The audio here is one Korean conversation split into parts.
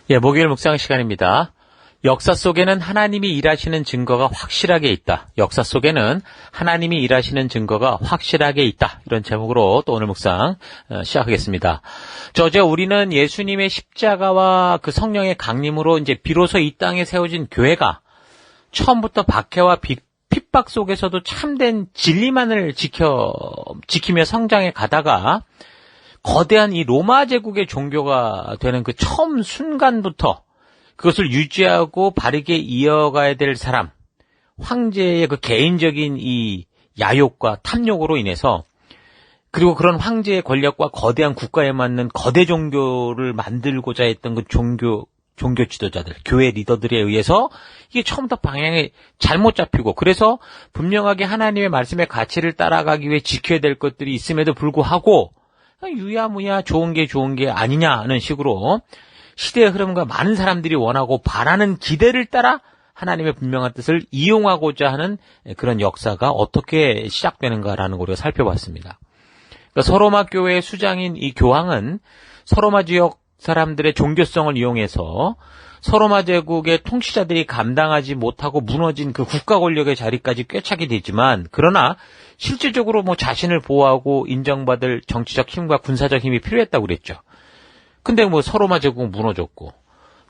예, 목요일 묵상 시간입니다. 역사 속에는 하나님이 일하시는 증거가 확실하게 있다. 역사 속에는 하나님이 일하시는 증거가 확실하게 있다. 이런 제목으로 또 오늘 묵상 시작하겠습니다. 어제 우리는 예수님의 십자가와 그 성령의 강림으로 이제 비로소 이 땅에 세워진 교회가 처음부터 박해와 핍박 속에서도 참된 진리만을 지키며 성장해 가다가 거대한 이 로마 제국의 종교가 되는 그 처음 순간부터 그것을 유지하고 바르게 이어가야 될 사람, 황제의 그 개인적인 이 야욕과 탐욕으로 인해서, 그리고 그런 황제의 권력과 거대한 국가에 맞는 거대 종교를 만들고자 했던 그 종교 지도자들, 교회 리더들에 의해서 이게 처음부터 방향이 잘못 잡히고, 그래서 분명하게 하나님의 말씀의 가치를 따라가기 위해 지켜야 될 것들이 있음에도 불구하고 유야무야 좋은 게 아니냐는 식으로 시대의 흐름과 많은 사람들이 원하고 바라는 기대를 따라 하나님의 분명한 뜻을 이용하고자 하는 그런 역사가 어떻게 시작되는가라는 걸 우리가 살펴봤습니다. 그러니까 서로마 교회의 수장인 이 교황은 서로마 지역 사람들의 종교성을 이용해서 서로마 제국의 통치자들이 감당하지 못하고 무너진 그 국가 권력의 자리까지 꿰차게 되지만, 그러나 실질적으로 자신을 보호하고 인정받을 정치적 힘과 군사적 힘이 필요했다고 그랬죠. 근데 서로마 제국은 무너졌고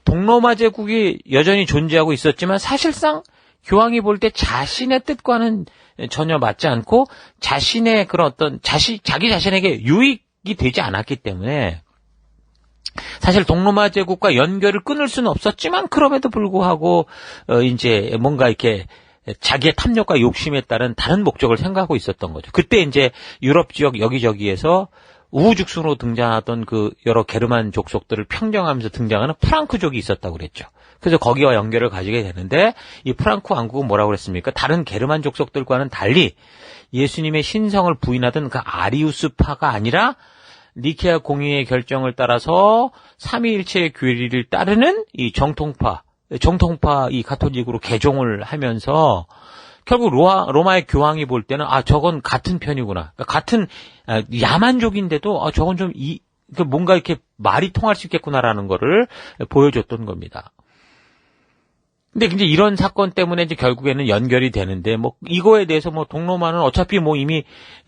동로마 제국이 여전히 존재하고 있었지만 사실상 교황이 볼 때 자신의 뜻과는 전혀 맞지 않고 자신의 그런 자기 자신에게 유익이 되지 않았기 때문에 사실 동로마 제국과 연결을 끊을 수는 없었지만, 그럼에도 불구하고 이제 뭔가 이렇게 자기의 탐욕과 욕심에 따른 다른 목적을 생각하고 있었던 거죠. 그때 이제 유럽 지역 여기저기에서 우후죽순으로 등장하던 그 여러 게르만 족속들을 평정하면서 등장하는 프랑크족이 있었다고 그랬죠. 그래서 거기와 연결을 가지게 되는데, 이 프랑크 왕국은 뭐라고 그랬습니까? 다른 게르만 족속들과는 달리 예수님의 신성을 부인하던 그 아리우스파가 아니라 니케아 공의의 결정을 따라서 삼위일체의 교리를 따르는 이 정통파 이 가톨릭으로 개종을 하면서 결국 로마의 교황이 볼 때는 저건 같은 편이구나. 그러니까 같은 야만족인데도 저건 좀 뭔가 이렇게 말이 통할 수 있겠구나라는 거를 보여줬던 겁니다. 근데 이제 이런 사건 때문에 이제 결국에는 연결이 되는데, 이거에 대해서 동로마는 어차피 이미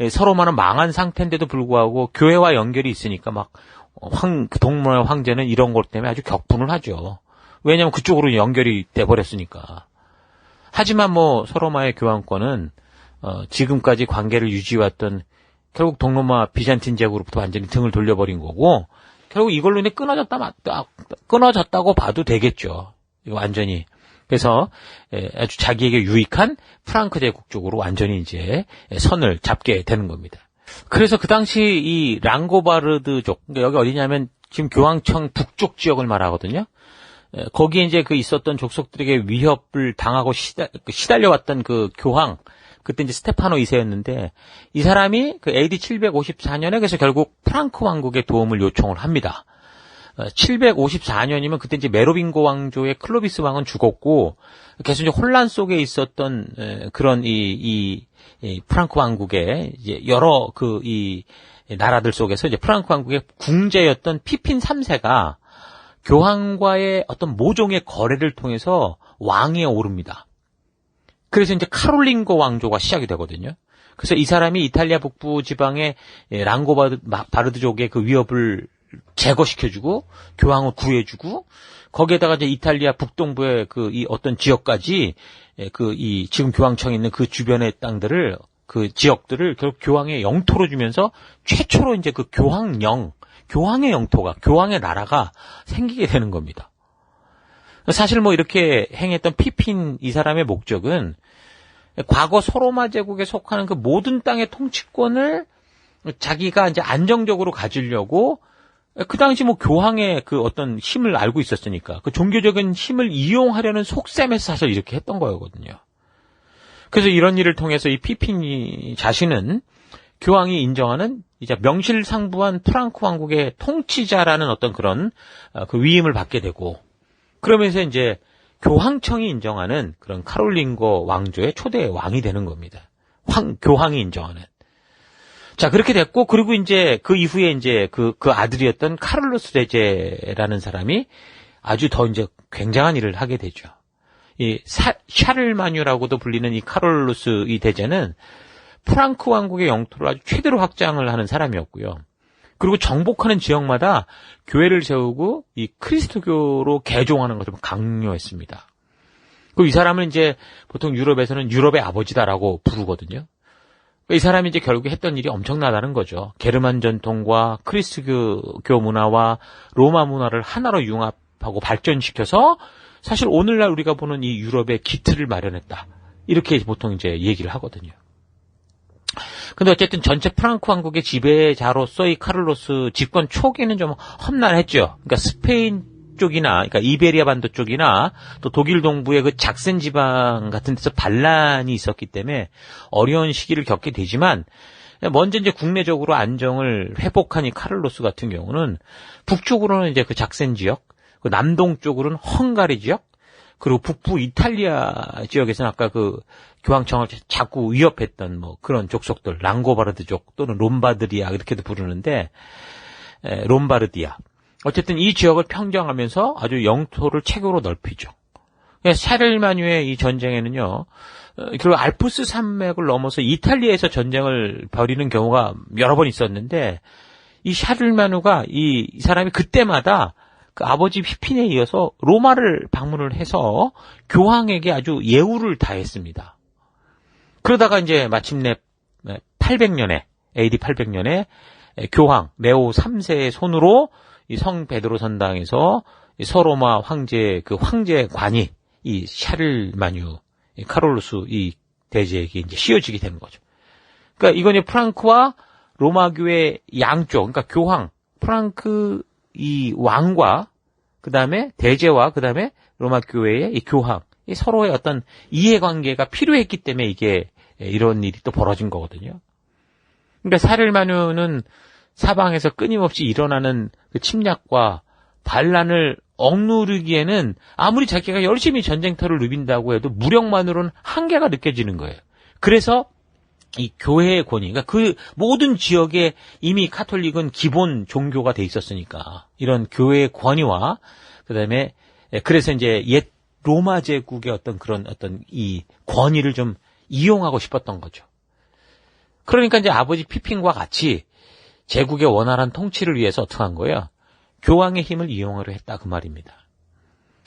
서로마는 망한 상태인데도 불구하고 교회와 연결이 있으니까 동로마 황제는 이런 것 때문에 아주 격분을 하죠. 왜냐면 그쪽으로 연결이 돼버렸으니까. 하지만 서로마의 교황권은 지금까지 관계를 유지해왔던 결국 동로마 비잔틴 제국으로부터 완전히 등을 돌려버린 거고, 결국 이걸로 인해 끊어졌다고 봐도 되겠죠. 이거 완전히. 그래서 아주 자기에게 유익한 프랑크 제국 쪽으로 완전히 이제 선을 잡게 되는 겁니다. 그래서 그 당시 이 랑고바르드족, 그러니까 여기 어디냐면 지금 교황청 북쪽 지역을 말하거든요. 거기에 이제 있었던 족속들에게 위협을 당하고 시달려왔던 그 교황, 그때 이제 스테파노 2세였는데, 이 사람이 AD 754년에 그래서 결국 프랑크 왕국의 도움을 요청을 합니다. 754년이면 그때 이제 메로빙고 왕조의 클로비스 왕은 죽었고, 계속 이제 혼란 속에 있었던 그런 이 프랑크 왕국의 이제 여러 이 나라들 속에서 이제 프랑크 왕국의 궁제였던 피핀 3세가 교황과의 어떤 모종의 거래를 통해서 왕위에 오릅니다. 그래서 이제 카롤링고 왕조가 시작이 되거든요. 그래서 이 사람이 이탈리아 북부 지방의 랑고바르드족의 그 위협을 제거시켜주고 교황을 구해주고, 거기에다가 이제 이탈리아 북동부의 이 어떤 지역까지 이 지금 교황청에 있는 그 주변의 땅들을, 그 지역들을 결국 교황의 영토로 주면서 최초로 이제 교황의 영토가, 교황의 나라가 생기게 되는 겁니다. 사실 이렇게 행했던 피핀 이 사람의 목적은 과거 소로마 제국에 속하는 그 모든 땅의 통치권을 자기가 이제 안정적으로 가지려고, 그 당시 교황의 그 어떤 힘을 알고 있었으니까 그 종교적인 힘을 이용하려는 속셈에서 사실 이렇게 했던 거거든요. 그래서 이런 일을 통해서 이 피핀이 자신은 교황이 인정하는 이제 명실상부한 프랑크 왕국의 통치자라는 어떤 그런 그 위임을 받게 되고, 그러면서 이제 교황청이 인정하는 그런 카롤링고 왕조의 초대 왕이 되는 겁니다. 교황이 인정하는. 자, 그렇게 됐고, 그리고 이제 그 이후에 이제 그 아들이었던 카를로스 대제라는 사람이 아주 더 이제 굉장한 일을 하게 되죠. 이 샤를마뉴라고도 불리는 이 카롤루스 이 대제는 프랑크 왕국의 영토를 아주 최대로 확장을 하는 사람이었고요. 그리고 정복하는 지역마다 교회를 세우고 이 그리스도교로 개종하는 것을 강요했습니다. 그 이 사람은 이제 보통 유럽에서는 유럽의 아버지다라고 부르거든요. 이 사람이 이제 결국에 했던 일이 엄청나다는 거죠. 게르만 전통과 그리스도교 문화와 로마 문화를 하나로 융합하고 발전시켜서 사실 오늘날 우리가 보는 이 유럽의 기틀을 마련했다. 이렇게 보통 이제 얘기를 하거든요. 근데 어쨌든 전체 프랑크 왕국의 지배자로서 이 카를로스 집권 초기에는 좀 험난했죠. 그러니까 스페인 쪽이나, 그러니까 이베리아 반도 쪽이나 또 독일 동부의 그 작센 지방 같은 데서 반란이 있었기 때문에 어려운 시기를 겪게 되지만 먼저 이제 국내적으로 안정을 회복한 이 카를로스 같은 경우는 북쪽으로는 이제 그 작센 지역, 그 남동쪽으로는 헝가리 지역, 그리고 북부 이탈리아 지역에서는 아까 그 교황청을 자꾸 위협했던 뭐 그런 족속들, 랑고바르드족 또는 롬바드리아 이렇게도 부르는데 롬바르디아. 어쨌든 이 지역을 평정하면서 아주 영토를 최고로 넓히죠. 샤를마뉴의 이 전쟁에는요, 그리고 알프스 산맥을 넘어서 이탈리아에서 전쟁을 벌이는 경우가 여러 번 있었는데, 이 샤를마뉴가 이 사람이 그때마다 그 아버지 휘핀에 이어서 로마를 방문을 해서 교황에게 아주 예우를 다했습니다. 그러다가 이제 마침내 800년에, AD 800년에 교황 네오 3세의 손으로 이 성 베드로 선당에서 이 서로마 황제 그 황제관이 이 샤를마뉴 이 카롤루스 이 대제에게 이제 씌워지게 되는 거죠. 그러니까 이건 이제 프랑크와 로마 교회 양쪽, 그러니까 교황, 프랑크 이 왕과 그다음에 대제와 그다음에 로마 교회의 이 교황, 이 서로의 어떤 이해관계가 필요했기 때문에 이게 이런 일이 또 벌어진 거거든요. 그러니까 샤를마뉴는 사방에서 끊임없이 일어나는 그 침략과 반란을 억누르기에는 아무리 자기가 열심히 전쟁터를 누빈다고 해도 무력만으로는 한계가 느껴지는 거예요. 그래서 이 교회의 권위, 그러니까 그 모든 지역에 이미 카톨릭은 기본 종교가 돼 있었으니까 이런 교회의 권위와 그다음에 그래서 이제 옛 로마 제국의 어떤 그런 어떤 이 권위를 좀 이용하고 싶었던 거죠. 그러니까 이제 아버지 피핀과 같이 제국의 원활한 통치를 위해서 어떻게 한 거예요? 교황의 힘을 이용하려 했다 그 말입니다.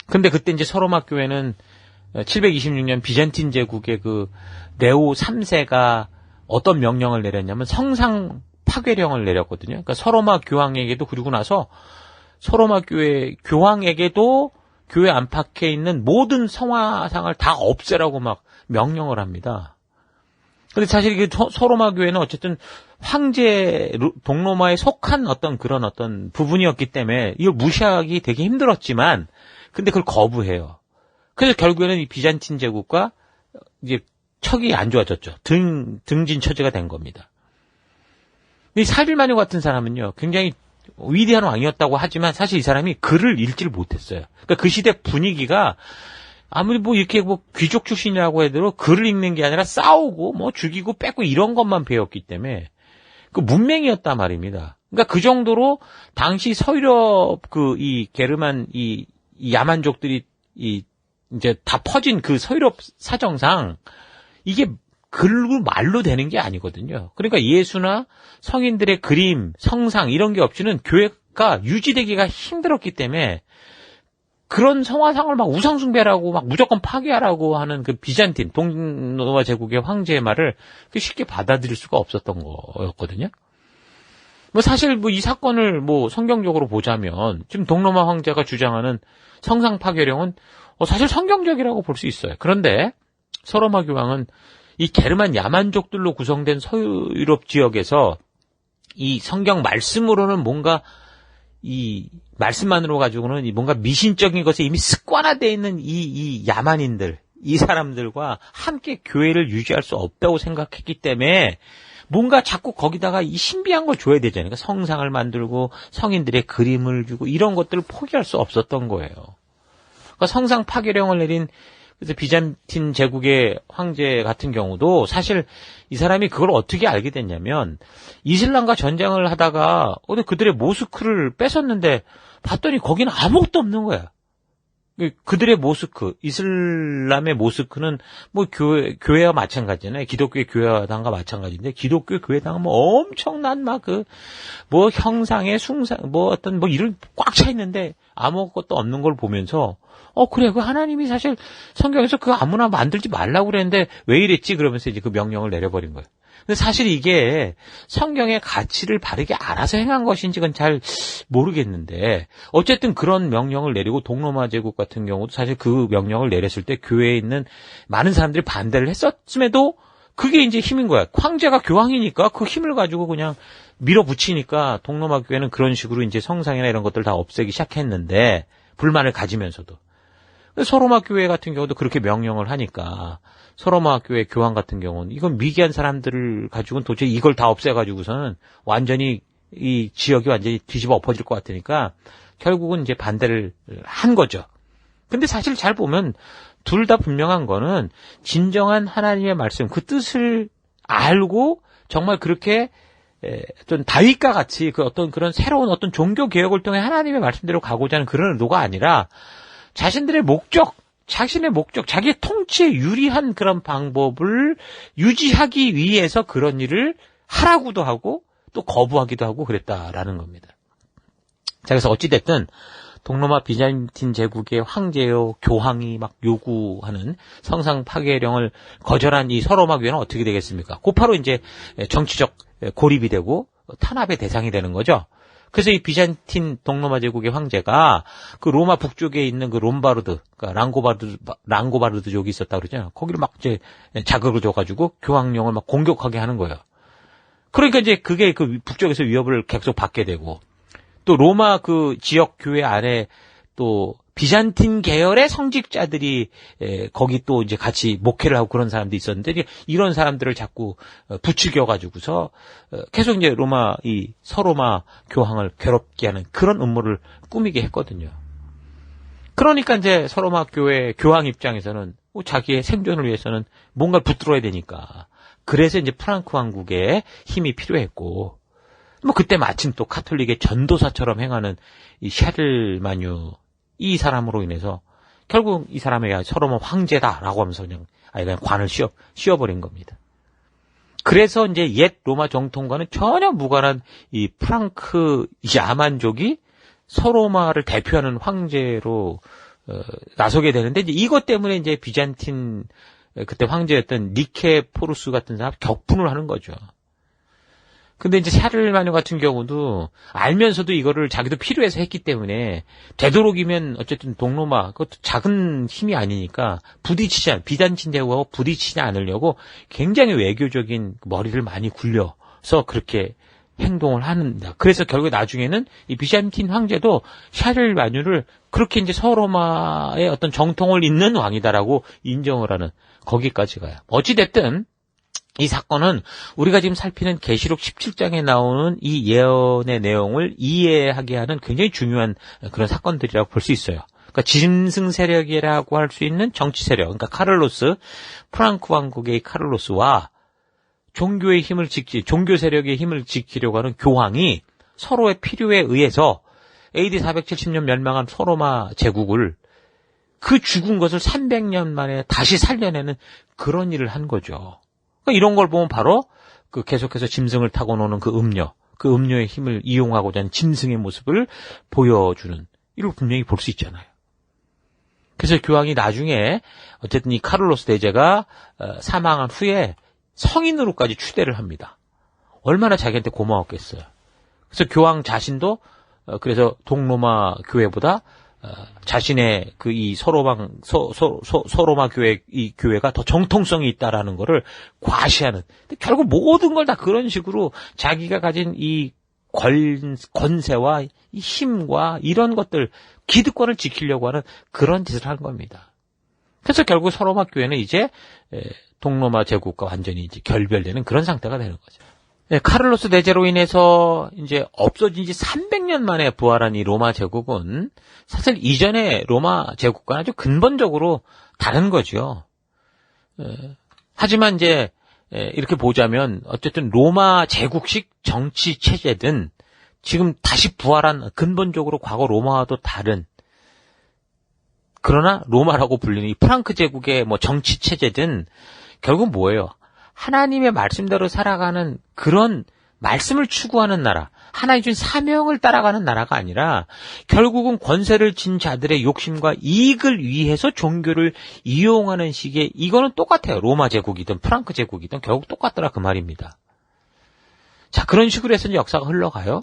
근데 그때 이제 서로마 교회는 726년 비잔틴 제국의 그 네오 3세가 어떤 명령을 내렸냐면 성상 파괴령을 내렸거든요. 그러니까 서로마 교황에게도 그리고 나서 서로마 교회 교황에게도 교회 안팎에 있는 모든 성화상을 다 없애라고 막 명령을 합니다. 근데 사실 이게 서로마 교회는 어쨌든 황제 동로마에 속한 어떤 그런 어떤 부분이었기 때문에 이걸 무시하기 되게 힘들었지만 근데 그걸 거부해요. 그래서 결국에는 이 비잔틴 제국과 이제 척이 안 좋아졌죠. 등진 처지가 된 겁니다. 이 샤를마뉴 같은 사람은요, 굉장히 위대한 왕이었다고 하지만 사실 이 사람이 글을 읽지를 못했어요. 그러니까 그 시대 분위기가 아무리 뭐 이렇게 뭐 귀족 출신이라고 해도 글을 읽는 게 아니라 싸우고 뭐 죽이고 뺏고 이런 것만 배웠기 때문에 그 문맹이었단 말입니다. 그러니까 그 정도로 당시 서유럽 그 이 게르만 이 야만족들이 이제 다 퍼진 그 서유럽 사정상 이게 글로 말로 되는 게 아니거든요. 그러니까 예수나 성인들의 그림, 성상 이런 게 없이는 교회가 유지되기가 힘들었기 때문에 그런 성화상을 막 우상숭배라고 막 무조건 파괴하라고 하는 그 비잔틴 동로마 제국의 황제의 말을 쉽게 받아들일 수가 없었던 거였거든요. 뭐 사실 뭐 이 사건을 뭐 성경적으로 보자면 지금 동로마 황제가 주장하는 성상 파괴령은 사실 성경적이라고 볼 수 있어요. 그런데 서로마 교황은 이 게르만 야만족들로 구성된 서유럽 지역에서 이 성경 말씀으로는 뭔가 이 말씀만으로 가지고는 뭔가 미신적인 것에 이미 습관화되어 있는 이 야만인들, 이 사람들과 함께 교회를 유지할 수 없다고 생각했기 때문에 뭔가 자꾸 거기다가 이 신비한 걸 줘야 되잖아요. 그러니까 성상을 만들고 성인들의 그림을 주고 이런 것들을 포기할 수 없었던 거예요. 그러니까 성상 파괴령을 내린 그래서 비잔틴 제국의 황제 같은 경우도 사실 이 사람이 그걸 어떻게 알게 됐냐면 이슬람과 전쟁을 하다가 어디 그들의 모스크를 뺏었는데 봤더니 거기는 아무것도 없는 거야. 그들의 모스크, 이슬람의 모스크는 뭐 교회와 마찬가지잖아요. 기독교의 교회당과 마찬가지인데, 기독교 교회당은 뭐 엄청난 뭐 형상의 숭상, 뭐 어떤 뭐 이런 꽉 차 있는데 아무것도 없는 걸 보면서, 그래, 그 하나님이 사실 성경에서 그 아무나 만들지 말라고 그랬는데 왜 이랬지? 그러면서 이제 그 명령을 내려버린 거예요. 근데 사실 이게 성경의 가치를 바르게 알아서 행한 것인지 그건 잘 모르겠는데 어쨌든 그런 명령을 내리고 동로마 제국 같은 경우도 사실 그 명령을 내렸을 때 교회에 있는 많은 사람들이 반대를 했었음에도 그게 이제 힘인 거야. 황제가 교황이니까 그 힘을 가지고 그냥 밀어붙이니까 동로마 교회는 그런 식으로 이제 성상이나 이런 것들 다 없애기 시작했는데 불만을 가지면서도 소로마 교회 같은 경우도 그렇게 명령을 하니까 소로마 교회 교황 같은 경우는 이건 미개한 사람들을 가지고는 도저히 이걸 다 없애가지고서는 완전히 이 지역이 완전히 뒤집어 엎어질 것 같으니까 결국은 이제 반대를 한 거죠. 근데 사실 잘 보면 둘 다 분명한 거는 진정한 하나님의 말씀, 그 뜻을 알고 정말 그렇게 어떤 다윗과 같이 그 어떤 그런 새로운 어떤 종교 개혁을 통해 하나님의 말씀대로 가고자 하는 그런 의도가 아니라 자신들의 목적, 자신의 목적, 자기의 통치에 유리한 그런 방법을 유지하기 위해서 그런 일을 하라고도 하고 또 거부하기도 하고 그랬다라는 겁니다. 자, 그래서 어찌됐든 동로마 비잔틴 제국의 황제요 교황이 막 요구하는 성상 파괴령을 거절한 이 서로마 교회는 어떻게 되겠습니까? 곧바로 이제 정치적 고립이 되고 탄압의 대상이 되는 거죠. 그래서 이 비잔틴 동로마 제국의 황제가 그 로마 북쪽에 있는 그 롬바르드, 그러니까 랑고바르드족이 있었다 그러잖아요. 거기를 막 이제 자극을 줘가지고 교황령을 막 공격하게 하는 거예요. 그러니까 이제 그게 그 북쪽에서 위협을 계속 받게 되고 또 로마 그 지역 교회 안에 또 비잔틴 계열의 성직자들이 거기 또 이제 같이 목회를 하고 그런 사람도 있었는데 이런 사람들을 자꾸 부추겨가지고서 계속 이제 이 서로마 교황을 괴롭게 하는 그런 음모를 꾸미게 했거든요. 그러니까 이제 서로마 교회 교황 입장에서는 자기의 생존을 위해서는 뭔가를 붙들어야 되니까 그래서 이제 프랑크 왕국의 힘이 필요했고 뭐 그때 마침 또 카톨릭의 전도사처럼 행하는 이 샤를마뉴 이 사람으로 인해서 결국 이 사람에게 서로마 황제다라고 하면서 그냥 관을 씌워버린 겁니다. 그래서 이제 옛 로마 정통과는 전혀 무관한 이 프랑크 야만족이 서로마를 대표하는 황제로 나서게 되는데 이제 이것 때문에 이제 비잔틴 그때 황제였던 니케포루스 같은 사람 격분을 하는 거죠. 근데 이제 샤를마뉴 같은 경우도 알면서도 이거를 자기도 필요해서 했기 때문에 되도록이면 어쨌든 동로마 그것도 작은 힘이 아니니까 비잔틴 제국하고 부딪히지 않으려고 굉장히 외교적인 머리를 많이 굴려서 그렇게 행동을 합니다. 그래서 결국 나중에는 이 비잔틴 황제도 샤를마뉴를 그렇게 이제 서로마의 어떤 정통을 잇는 왕이다라고 인정을 하는 거기까지 가요. 어찌됐든 이 사건은 우리가 지금 살피는 계시록 17장에 나오는 이 예언의 내용을 이해하게 하는 굉장히 중요한 그런 사건들이라고 볼 수 있어요. 그러니까 짐승 세력이라고 할 수 있는 정치 세력, 그러니까 프랑크 왕국의 카를로스와 종교 세력의 힘을 지키려고 하는 교황이 서로의 필요에 의해서 AD 470년 멸망한 소로마 제국을 그 죽은 것을 300년 만에 다시 살려내는 그런 일을 한 거죠. 그러니까 이런 걸 보면 바로 그 계속해서 짐승을 타고 노는 그 음료의 힘을 이용하고자 하는 짐승의 모습을 보여주는 이걸 분명히 볼 수 있잖아요. 그래서 교황이 나중에 어쨌든 이 카를로스 대제가 사망한 후에 성인으로까지 추대를 합니다. 얼마나 자기한테 고마웠겠어요. 그래서 교황 자신도 그래서 동로마 교회보다 자신의 그 이 서로마 교회 이 교회가 더 정통성이 있다라는 거를 과시하는. 근데 결국 모든 걸 다 그런 식으로 자기가 가진 이 권세와 이 힘과 이런 것들 기득권을 지키려고 하는 그런 짓을 한 겁니다. 그래서 결국 서로마 교회는 이제 동로마 제국과 완전히 이제 결별되는 그런 상태가 되는 거죠. 네, 카를로스 대제로 인해서 이제 없어진 지 300년 만에 부활한 이 로마 제국은 사실 이전의 로마 제국과는 아주 근본적으로 다른 거죠. 하지만 이제 이렇게 보자면 어쨌든 로마 제국식 정치 체제든 지금 다시 부활한 근본적으로 과거 로마와도 다른 그러나 로마라고 불리는 이 프랑크 제국의 뭐 정치 체제든 결국 뭐예요? 하나님의 말씀대로 살아가는 그런 말씀을 추구하는 나라, 하나님 준 사명을 따라가는 나라가 아니라 결국은 권세를 진 자들의 욕심과 이익을 위해서 종교를 이용하는 식의, 이거는 똑같아요. 로마 제국이든 프랑크 제국이든 결국 똑같더라 그 말입니다. 자, 그런 식으로 해서 이제 역사가 흘러가요.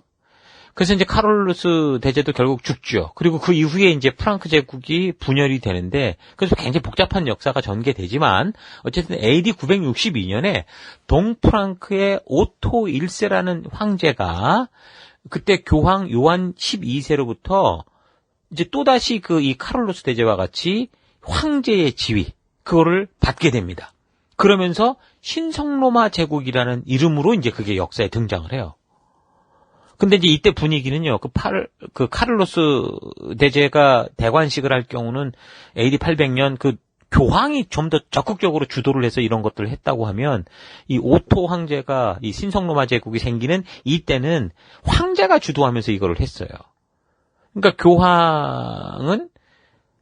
그래서 이제 카롤루스 대제도 결국 죽죠. 그리고 그 이후에 이제 프랑크 제국이 분열이 되는데, 그래서 굉장히 복잡한 역사가 전개되지만, 어쨌든 AD 962년에 동프랑크의 오토 1세라는 황제가, 그때 교황 요한 12세로부터 이제 또다시 이 카롤루스 대제와 같이 황제의 지위, 그거를 받게 됩니다. 그러면서 신성로마 제국이라는 이름으로 이제 그게 역사에 등장을 해요. 근데 이제 이때 분위기는요, 그 카를로스 대제가 대관식을 할 경우는 AD 800년 그 교황이 좀 더 적극적으로 주도를 해서 이런 것들을 했다고 하면, 이 오토 황제가 이 신성로마 제국이 생기는 이때는 황제가 주도하면서 이거를 했어요. 그러니까 교황은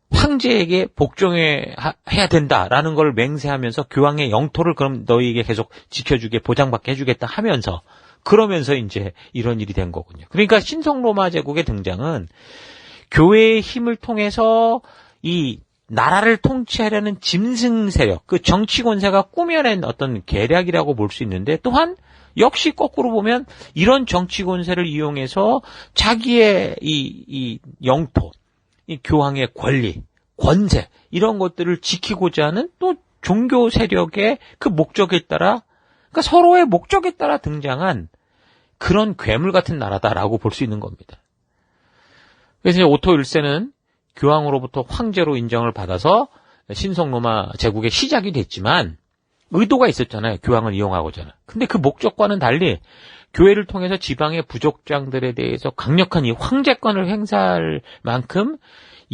황제에게 복종해야 된다라는 걸 맹세하면서 교황의 영토를 그럼 너희에게 계속 지켜주게, 보장받게 해주겠다 하면서, 그러면서 이제 이런 일이 된 거군요. 그러니까 신성로마 제국의 등장은 교회의 힘을 통해서 이 나라를 통치하려는 짐승 세력, 그 정치 권세가 꾸며낸 어떤 계략이라고 볼 수 있는데, 또한 역시 거꾸로 보면 이런 정치 권세를 이용해서 자기의 이 영토, 이 교황의 권리, 권세, 이런 것들을 지키고자 하는 또 종교 세력의 그 목적에 따라, 그러니까 서로의 목적에 따라 등장한 그런 괴물 같은 나라다라고 볼 수 있는 겁니다. 그래서 이제 오토 1세는 교황으로부터 황제로 인정을 받아서 신성로마 제국의 시작이 됐지만, 의도가 있었잖아요. 교황을 이용하고자. 근데 그 목적과는 달리 교회를 통해서 지방의 부족장들에 대해서 강력한 이 황제권을 행사할 만큼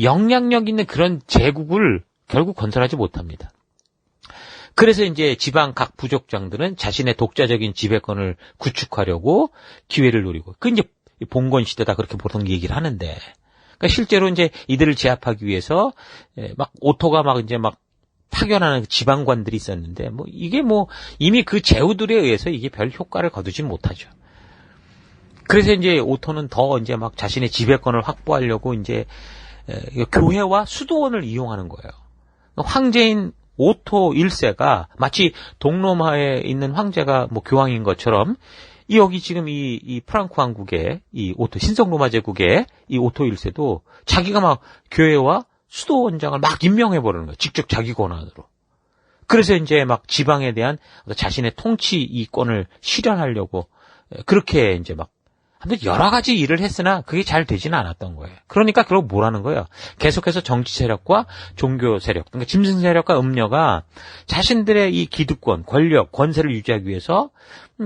영향력 있는 그런 제국을 결국 건설하지 못합니다. 그래서 이제 지방 각 부족장들은 자신의 독자적인 지배권을 구축하려고 기회를 노리고, 그 이제 봉건 시대다 그렇게 보통 얘기를 하는데, 그러니까 실제로 이제 이들을 제압하기 위해서 막 오토가 막 이제 막 파견하는 지방관들이 있었는데, 뭐 이게 뭐 이미 그 제후들에 의해서 이게 별 효과를 거두지 못하죠. 그래서 이제 오토는 더 이제 막 자신의 지배권을 확보하려고 이제 교회와 수도원을 이용하는 거예요. 황제인 오토 1세가 마치 동로마에 있는 황제가 뭐 교황인 것처럼, 여기 지금 이 프랑크 왕국의 이 오토, 신성로마 제국의 이 오토 1세도 자기가 막 교회와 수도원장을 막 임명해버리는 거예요. 직접 자기 권한으로. 그래서 이제 막 지방에 대한 자신의 통치 이권을 실현하려고 그렇게 이제 막 아무튼 여러 가지 일을 했으나 그게 잘 되지는 않았던 거예요. 그러니까 결국 뭐라는 거예요? 계속해서 정치 세력과 종교 세력, 그러니까 짐승 세력과 음녀가 자신들의 이 기득권, 권력, 권세를 유지하기 위해서,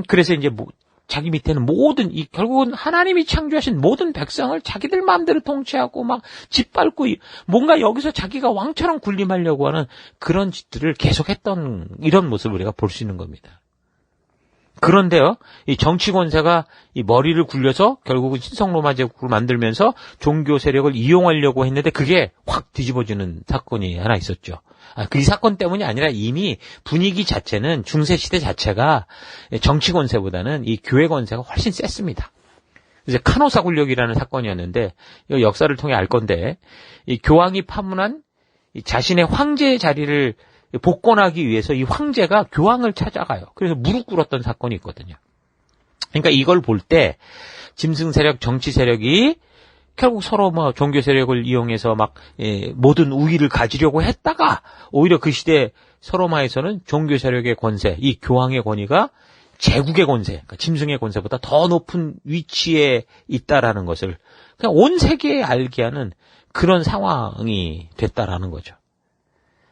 그래서 이제 자기 밑에는 모든 결국은 하나님이 창조하신 모든 백성을 자기들 마음대로 통치하고 막 짓밟고 뭔가 여기서 자기가 왕처럼 군림하려고 하는 그런 짓들을 계속했던 이런 모습을 우리가 볼 수 있는 겁니다. 그런데요, 이 정치 권세가 이 머리를 굴려서 결국은 신성로마 제국을 만들면서 종교 세력을 이용하려고 했는데 그게 확 뒤집어지는 사건이 하나 있었죠. 그 사건 때문이 아니라 이미 분위기 자체는 중세 시대 자체가 정치 권세보다는 이 교회 권세가 훨씬 셌습니다. 이제 카노사 굴욕이라는 사건이었는데, 이 역사를 통해 알 건데, 이 교황이 파문한 이 자신의 황제의 자리를 복권하기 위해서 이 황제가 교황을 찾아가요. 그래서 무릎 꿇었던 사건이 있거든요. 그러니까 이걸 볼 때 짐승 세력, 정치 세력이 결국 서로 뭐 종교 세력을 이용해서 막 모든 우위를 가지려고 했다가 오히려 그 시대 서로마에서는 종교 세력의 권세, 이 교황의 권위가 제국의 권세, 그러니까 짐승의 권세보다 더 높은 위치에 있다라는 것을 그냥 온 세계에 알게 하는 그런 상황이 됐다라는 거죠.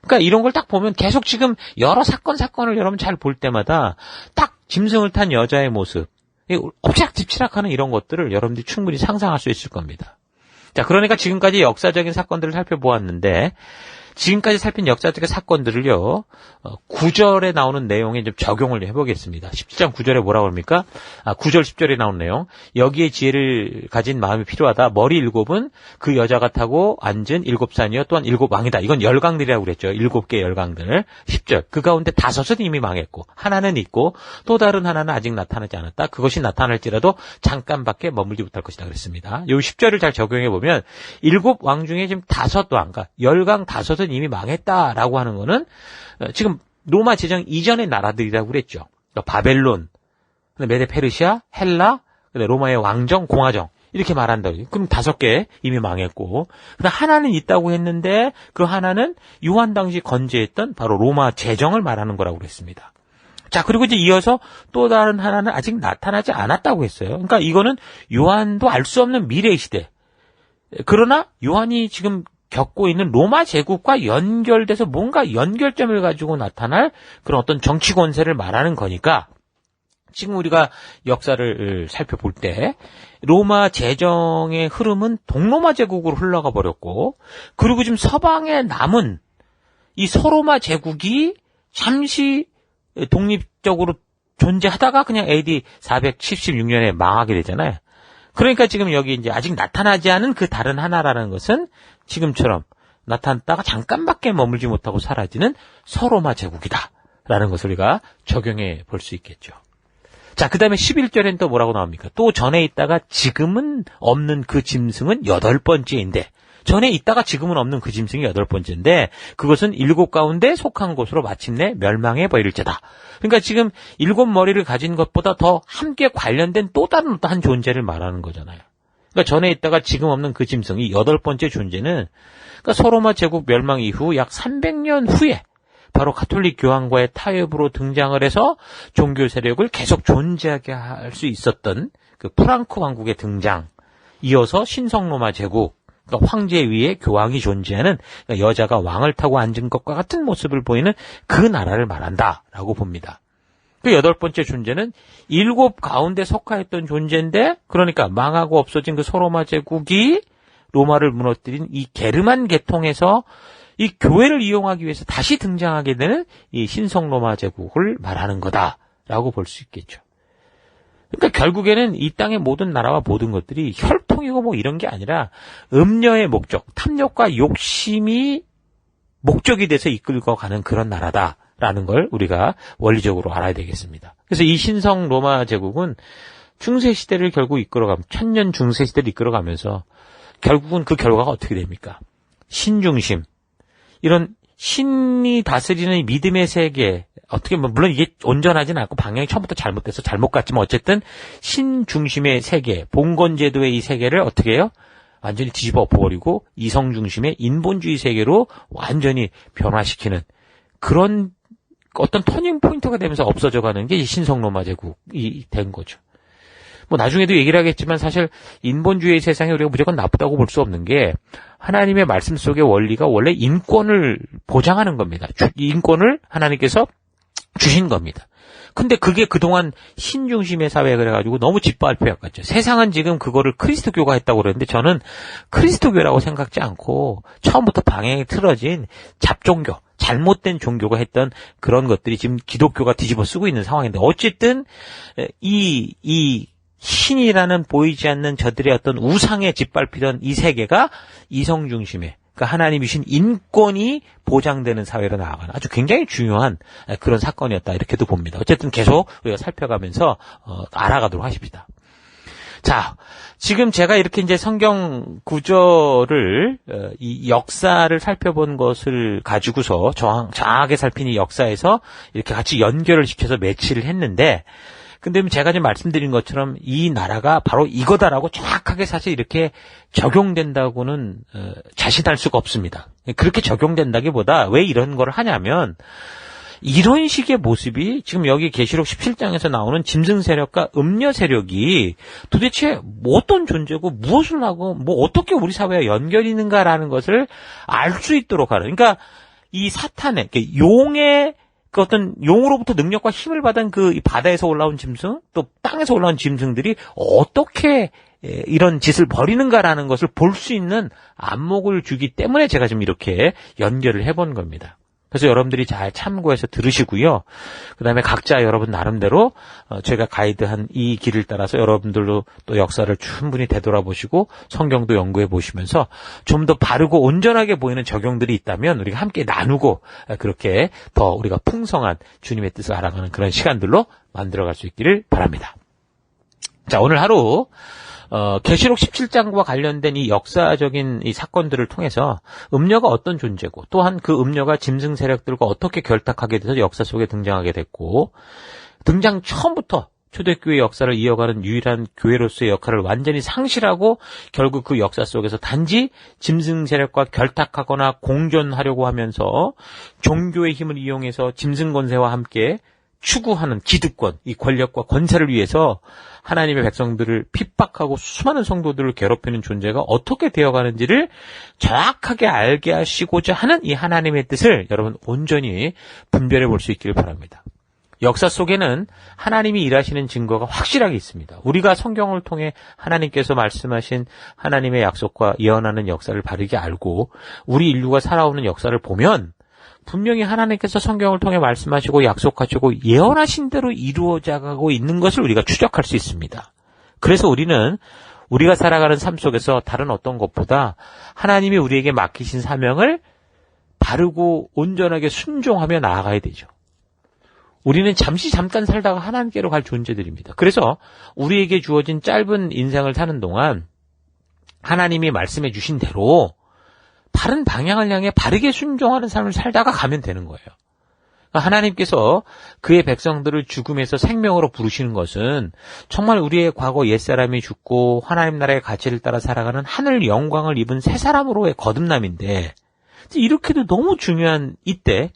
그러니까 이런 걸 딱 보면 계속 지금 여러 사건을 여러분 잘 볼 때마다 딱 짐승을 탄 여자의 모습, 엎치락뒤치락하는 이런 것들을 여러분들이 충분히 상상할 수 있을 겁니다. 자, 그러니까 지금까지 역사적인 사건들을 살펴보았는데, 지금까지 살핀 역사적인 사건들을요, 9절에 나오는 내용에 좀 적용을 해보겠습니다. 17장 9절에 뭐라고 합니까? 9절 10절에 나오는 내용. 여기에 지혜를 가진 마음이 필요하다. 머리 7은 그 여자가 타고 앉은 7산이요. 또한 7왕이다. 이건 열강들이라고 그랬죠. 7개 열강들. 10절. 그 가운데 5은 이미 망했고, 하나는 있고, 또 다른 하나는 아직 나타나지 않았다. 그것이 나타날지라도 잠깐밖에 머물지 못할 것이다. 그랬습니다. 요 10절을 잘 적용해보면, 7왕 중에 지금 5왕, 그러니까 열강 5은 이미 망했다라고 하는 거는, 지금 로마 제정 이전의 나라들이라고 그랬죠. 그러니까 바벨론, 메데 페르시아, 헬라, 로마의 왕정, 공화정 이렇게 말한다. 그럼 5개 이미 망했고, 그다음 하나는 있다고 했는데 그 하나는 요한 당시 건재했던 바로 로마 제정을 말하는 거라고 그랬습니다. 자, 그리고 이제 이어서 또 다른 하나는 아직 나타나지 않았다고 했어요. 그러니까 이거는 요한도 알 수 없는 미래 시대. 그러나 요한이 지금 겪고 있는 로마 제국과 연결돼서 뭔가 연결점을 가지고 나타날 그런 어떤 정치 권세를 말하는 거니까, 지금 우리가 역사를 살펴볼 때 로마 제정의 흐름은 동로마 제국으로 흘러가 버렸고, 그리고 지금 서방에 남은 이 서로마 제국이 잠시 독립적으로 존재하다가 그냥 AD 476년에 망하게 되잖아요. 그러니까 지금 여기 이제 아직 나타나지 않은 그 다른 하나라는 것은 지금처럼 나타났다가 잠깐밖에 머물지 못하고 사라지는 서로마 제국이다라는 것을 우리가 적용해 볼 수 있겠죠. 자, 그 다음에 11절엔 또 뭐라고 나옵니까? 또 전에 있다가 지금은 없는 그 짐승은 8번째인데, 전에 있다가 지금은 없는 그 짐승이 8번째인데, 그것은 7 가운데 속한 곳으로 마침내 멸망해 버릴지다. 그러니까 지금 7머리를 가진 것보다 더 함께 관련된 또 다른 어떠한 존재를 말하는 거잖아요. 그러니까 전에 있다가 지금 없는 그 짐승, 이 8번째 존재는, 그러니까 서로마 제국 멸망 이후 약 300년 후에 바로 가톨릭 교황과의 타협으로 등장을 해서 종교 세력을 계속 존재하게 할 수 있었던 그 프랑크 왕국의 등장, 이어서 신성로마 제국, 그러니까 황제 위에 교황이 존재하는, 그러니까 여자가 왕을 타고 앉은 것과 같은 모습을 보이는 그 나라를 말한다라고 봅니다. 그 8번째 존재는 7 가운데 속하였던 존재인데, 그러니까 망하고 없어진 그 서로마 제국이 로마를 무너뜨린 이 게르만 계통에서 이 교회를 이용하기 위해서 다시 등장하게 되는 이 신성로마 제국을 말하는 거다라고 볼 수 있겠죠. 그러니까 결국에는 이 땅의 모든 나라와 모든 것들이 혈통이고 뭐 이런 게 아니라 음녀의 목적, 탐욕과 욕심이 목적이 돼서 이끌고 가는 그런 나라다라는 걸 우리가 원리적으로 알아야 되겠습니다. 그래서 이 신성 로마 제국은 중세 시대를 결국 이끌어가면, 천년 중세 시대를 이끌어가면서 결국은 그 결과가 어떻게 됩니까? 신중심, 이런 신이 다스리는 믿음의 세계, 어떻게 보면 물론 이게 온전하지는 않고 방향이 처음부터 잘못돼서 잘못 갔지만 어쨌든 신 중심의 세계, 봉건제도의 이 세계를 어떻게 해요? 완전히 뒤집어 엎어버리고 이성 중심의 인본주의 세계로 완전히 변화시키는 그런 어떤 터닝 포인트가 되면서 없어져가는 게 이 신성로마 제국이 된 거죠. 뭐 나중에도 얘기를 하겠지만 사실 인본주의 세상에 우리가 무조건 나쁘다고 볼 수 없는 게, 하나님의 말씀 속의 원리가 원래 인권을 보장하는 겁니다. 인권을 하나님께서 주신 겁니다. 근데 그게 그동안 신중심의 사회 그래가지고 너무 짓밟혀갔죠. 세상은 지금 그거를 그리스도교가 했다고 그러는데, 저는 그리스도교라고 생각지 않고 처음부터 방향이 틀어진 잡종교, 잘못된 종교가 했던 그런 것들이 지금 기독교가 뒤집어 쓰고 있는 상황인데, 어쨌든 이 신이라는 보이지 않는 저들의 어떤 우상에 짓밟히던 이 세계가 이성 중심의, 그러니까 하나님이 주신 인권이 보장되는 사회로 나아가는 아주 굉장히 중요한 그런 사건이었다, 이렇게도 봅니다. 어쨌든 계속 우리가 살펴가면서 알아가도록 하십시다. 자, 지금 제가 이렇게 이제 성경 구절을, 이 역사를 살펴본 것을 가지고서 정확하게 살핀 이 역사에서 이렇게 같이 연결을 시켜서 매치를 했는데, 근데 제가 지금 말씀드린 것처럼 이 나라가 바로 이거다라고 정확하게 사실 이렇게 적용된다고는 자신할 수가 없습니다. 그렇게 적용된다기보다 왜 이런 걸 하냐면, 이런 식의 모습이 지금 여기 계시록 17장에서 나오는 짐승 세력과 음녀 세력이 도대체 뭐 어떤 존재고 무엇을 하고 뭐 어떻게 우리 사회와 연결이 있는가라는 것을 알 수 있도록 하는, 그러니까 이 사탄의, 용의 그 어떤 용으로부터 능력과 힘을 받은 그 바다에서 올라온 짐승, 또 땅에서 올라온 짐승들이 어떻게 이런 짓을 벌이는가라는 것을 볼 수 있는 안목을 주기 때문에 제가 지금 이렇게 연결을 해본 겁니다. 그래서 여러분들이 잘 참고해서 들으시고요. 그 다음에 각자 여러분 나름대로 제가 가이드한 이 길을 따라서 여러분들도 또 역사를 충분히 되돌아보시고 성경도 연구해 보시면서 좀 더 바르고 온전하게 보이는 적용들이 있다면 우리가 함께 나누고 그렇게 더 우리가 풍성한 주님의 뜻을 알아가는 그런 시간들로 만들어갈 수 있기를 바랍니다. 자, 오늘 하루 계시록 17장과 관련된 이 역사적인 이 사건들을 통해서 음녀가 어떤 존재고 또한 그 음녀가 짐승 세력들과 어떻게 결탁하게 돼서 역사 속에 등장하게 됐고 등장 처음부터 초대교회 역사를 이어가는 유일한 교회로서의 역할을 완전히 상실하고 결국 그 역사 속에서 단지 짐승 세력과 결탁하거나 공존하려고 하면서 종교의 힘을 이용해서 짐승 권세와 함께 추구하는 기득권, 이 권력과 권세를 위해서 하나님의 백성들을 핍박하고 수많은 성도들을 괴롭히는 존재가 어떻게 되어가는지를 정확하게 알게 하시고자 하는 이 하나님의 뜻을 여러분 온전히 분별해 볼 수 있기를 바랍니다. 역사 속에는 하나님이 일하시는 증거가 확실하게 있습니다. 우리가 성경을 통해 하나님께서 말씀하신 하나님의 약속과 예언하는 역사를 바르게 알고 우리 인류가 살아오는 역사를 보면 분명히 하나님께서 성경을 통해 말씀하시고 약속하시고 예언하신 대로 이루어져 가고 있는 것을 우리가 추적할 수 있습니다. 그래서 우리는 우리가 살아가는 삶 속에서 다른 어떤 것보다 하나님이 우리에게 맡기신 사명을 바르고 온전하게 순종하며 나아가야 되죠. 우리는 잠깐 살다가 하나님께로 갈 존재들입니다. 그래서 우리에게 주어진 짧은 인생을 사는 동안 하나님이 말씀해 주신 대로 바른 방향을 향해 바르게 순종하는 삶을 살다가 가면 되는 거예요. 하나님께서 그의 백성들을 죽음에서 생명으로 부르시는 것은 정말 우리의 과거 옛사람이 죽고 하나님 나라의 가치를 따라 살아가는 하늘 영광을 입은 새 사람으로의 거듭남인데 이렇게도 너무 중요한 이때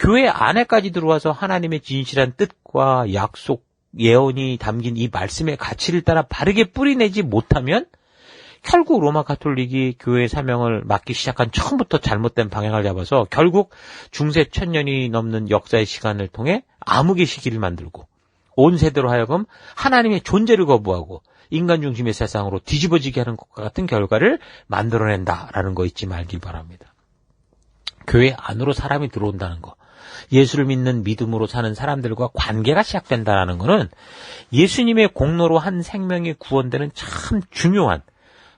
교회 안에까지 들어와서 하나님의 진실한 뜻과 약속, 예언이 담긴 이 말씀의 가치를 따라 바르게 뿌리내지 못하면 결국 로마 가톨릭이 교회의 사명을 맡기 시작한 처음부터 잘못된 방향을 잡아서 결국 중세 1000년이 넘는 역사의 시간을 통해 암흑의 시기를 만들고 온 세대로 하여금 하나님의 존재를 거부하고 인간 중심의 세상으로 뒤집어지게 하는 것과 같은 결과를 만들어낸다라는 거 잊지 말길 바랍니다. 교회 안으로 사람이 들어온다는 거, 예수를 믿는 믿음으로 사는 사람들과 관계가 시작된다는 거는 예수님의 공로로 한 생명이 구원되는 참 중요한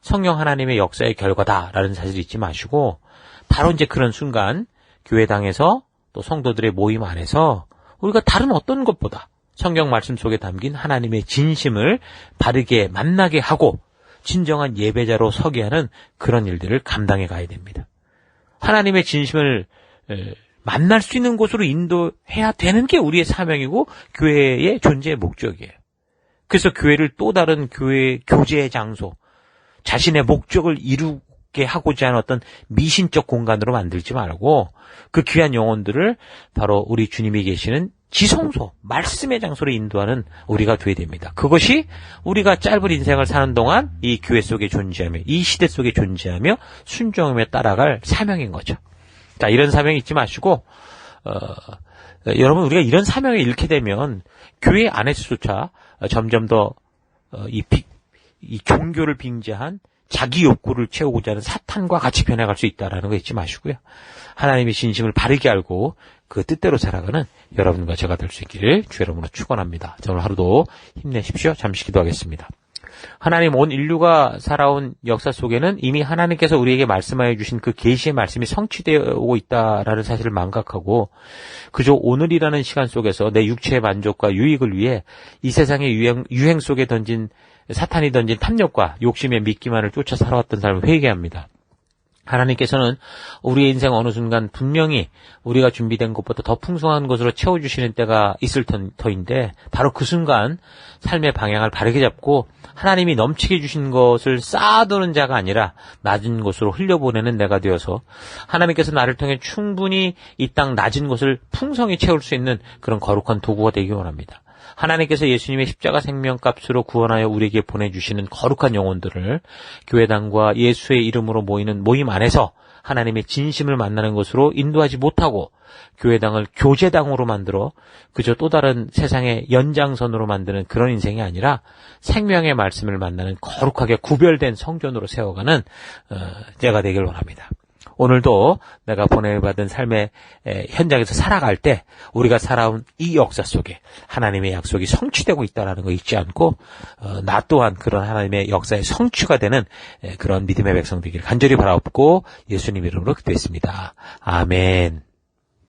성령 하나님의 역사의 결과다라는 사실을 잊지 마시고 바로 이제 그런 순간 교회당에서 또 성도들의 모임 안에서 우리가 다른 어떤 것보다 성경 말씀 속에 담긴 하나님의 진심을 바르게 만나게 하고 진정한 예배자로 서게 하는 그런 일들을 감당해 가야 됩니다. 하나님의 진심을 만날 수 있는 곳으로 인도해야 되는 게 우리의 사명이고 교회의 존재의 목적이에요. 그래서 교회를 또 다른 교회 교제의 장소, 자신의 목적을 이루게 하고자 하는 어떤 미신적 공간으로 만들지 말고 그 귀한 영혼들을 바로 우리 주님이 계시는 지성소, 말씀의 장소로 인도하는 우리가 되어야 됩니다. 그것이 우리가 짧은 인생을 사는 동안 이 교회 속에 존재하며 이 시대 속에 존재하며 순종하며 따라갈 사명인 거죠. 자, 이런 사명이 잊지 마시고 여러분 우리가 이런 사명을 잃게 되면 교회 안에서조차 점점 더 이 종교를 빙자한 자기 욕구를 채우고자 하는 사탄과 같이 변해갈 수 있다는 거 잊지 마시고요. 하나님의 진심을 바르게 알고 그 뜻대로 살아가는 여러분과 제가 될 수 있기를 주 여러분으로 축원합니다. 오늘 하루도 힘내십시오. 잠시 기도하겠습니다. 하나님, 온 인류가 살아온 역사 속에는 이미 하나님께서 우리에게 말씀하여 주신 그 계시의 말씀이 성취되어 오고 있다라는 사실을 망각하고 그저 오늘이라는 시간 속에서 내 육체의 만족과 유익을 위해 이 세상의 유행 속에 사탄이 던진 탐욕과 욕심의 미끼만을 쫓아 살아왔던 사람을 회개합니다. 하나님께서는 우리의 인생 어느 순간 분명히 우리가 준비된 것보다 더 풍성한 것으로 채워주시는 때가 있을 터인데 바로 그 순간 삶의 방향을 바르게 잡고 하나님이 넘치게 주신 것을 쌓아두는 자가 아니라 낮은 곳으로 흘려보내는 내가 되어서 하나님께서 나를 통해 충분히 이 땅 낮은 곳을 풍성히 채울 수 있는 그런 거룩한 도구가 되기 원합니다. 하나님께서 예수님의 십자가 생명값으로 구원하여 우리에게 보내주시는 거룩한 영혼들을 교회당과 예수의 이름으로 모이는 모임 안에서 하나님의 진심을 만나는 것으로 인도하지 못하고 교회당을 교제당으로 만들어 그저 또 다른 세상의 연장선으로 만드는 그런 인생이 아니라 생명의 말씀을 만나는 거룩하게 구별된 성전으로 세워가는 제가 되길 원합니다. 오늘도 내가 보내받은 삶의 현장에서 살아갈 때 우리가 살아온 이 역사 속에 하나님의 약속이 성취되고 있다는 거 잊지 않고 나 또한 그런 하나님의 역사의 성취가 되는 그런 믿음의 백성 되기를 간절히 바라옵고 예수님 이름으로 기도했습니다. 아멘.